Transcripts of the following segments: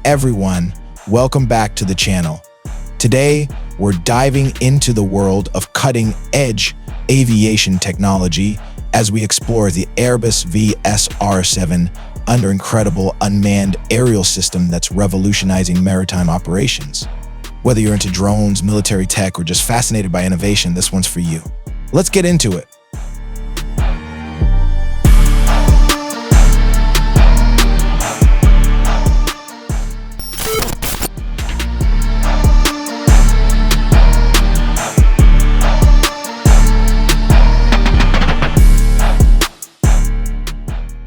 everyone, welcome back to the channel. Today, we're diving into the world of cutting-edge aviation technology as we explore the Airbus VSR700 incredible unmanned aerial system that's revolutionizing maritime operations. Whether you're into drones, military tech, or just fascinated by innovation, this one's for you. Let's get into it.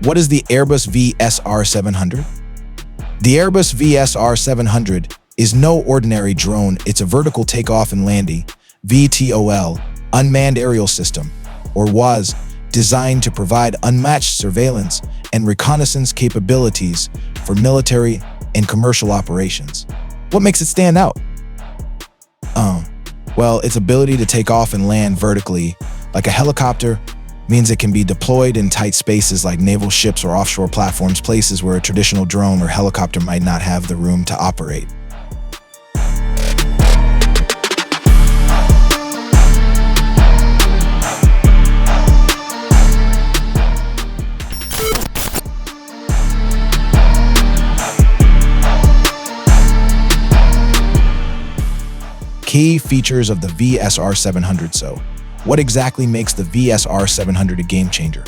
What is the Airbus VSR700? The Airbus VSR700 is no ordinary drone. It's a vertical takeoff and landing, VTOL, unmanned aerial system, or was designed to provide unmatched surveillance and reconnaissance capabilities for military and commercial operations. What makes it stand out? Well, its ability to take off and land vertically, like a helicopter, means it can be deployed in tight spaces like naval ships or offshore platforms, places where a traditional drone or helicopter might not have the room to operate. Key features of the VSR700. So, what exactly makes the VSR700 a game changer?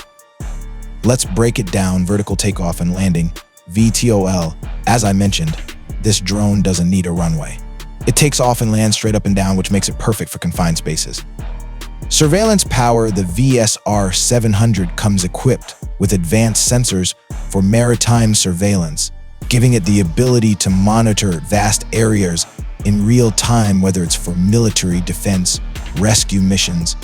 Let's break it down. Vertical takeoff and landing, VTOL. As I mentioned, this drone doesn't need a runway. It takes off and lands straight up and down, which makes it perfect for confined spaces. Surveillance power. The VSR700 comes equipped with advanced sensors for maritime surveillance, giving it the ability to monitor vast areas in real time, whether it's for military defense, rescue missions,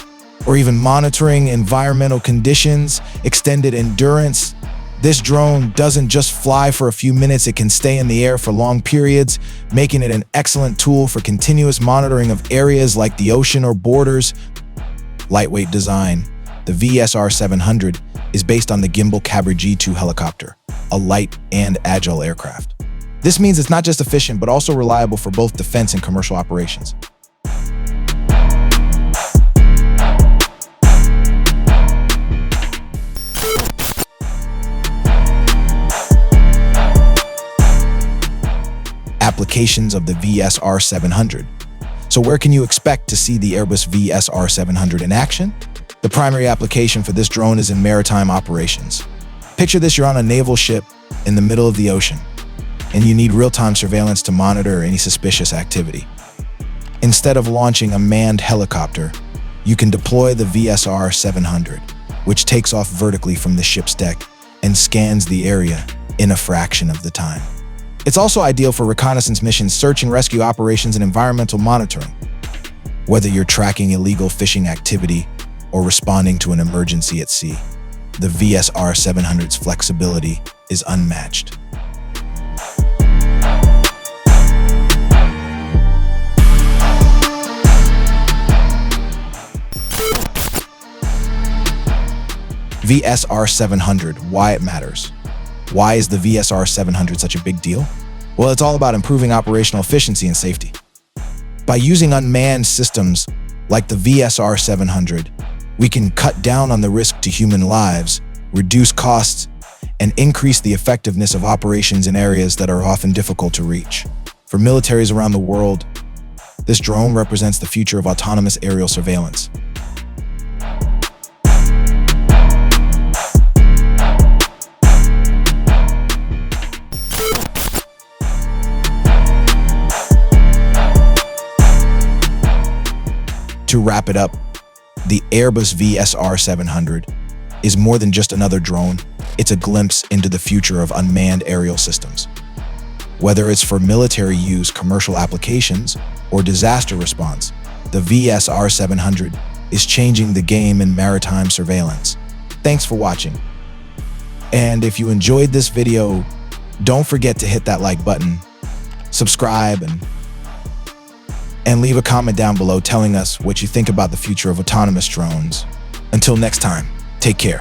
or even monitoring environmental conditions, extended endurance. This drone doesn't just fly for a few minutes, it can stay in the air for long periods, making it an excellent tool for continuous monitoring of areas like the ocean or borders. Lightweight design. The VSR700 is based on the Guimbal Cabri G2 helicopter, a light and agile aircraft. This means it's not just efficient, but also reliable for both defense and commercial operations. Applications of the VSR700. So where can you expect to see the Airbus VSR700 in action? The primary application for this drone is in maritime operations. Picture this: you're on a naval ship in the middle of the ocean, and you need real-time surveillance to monitor any suspicious activity. Instead of launching a manned helicopter, you can deploy the VSR700, which takes off vertically from the ship's deck and scans the area in a fraction of the time. It's also ideal for reconnaissance missions, search and rescue operations, and environmental monitoring. Whether you're tracking illegal fishing activity or responding to an emergency at sea, the VSR700's flexibility is unmatched. VSR700, why it matters. Why is the VSR700 such a big deal? Well, it's all about improving operational efficiency and safety. By using unmanned systems like the VSR700, we can cut down on the risk to human lives, reduce costs, and increase the effectiveness of operations in areas that are often difficult to reach. For militaries around the world, this drone represents the future of autonomous aerial surveillance. To wrap it up, the Airbus VSR700 is more than just another drone. It's a glimpse into the future of unmanned aerial systems. Whether it's for military use, commercial applications, or disaster response, the VSR700 is changing the game in maritime surveillance. Thanks for watching. And if you enjoyed this video, don't forget to hit that like button, subscribe, and leave a comment down below telling us what you think about the future of autonomous drones. Until next time, take care.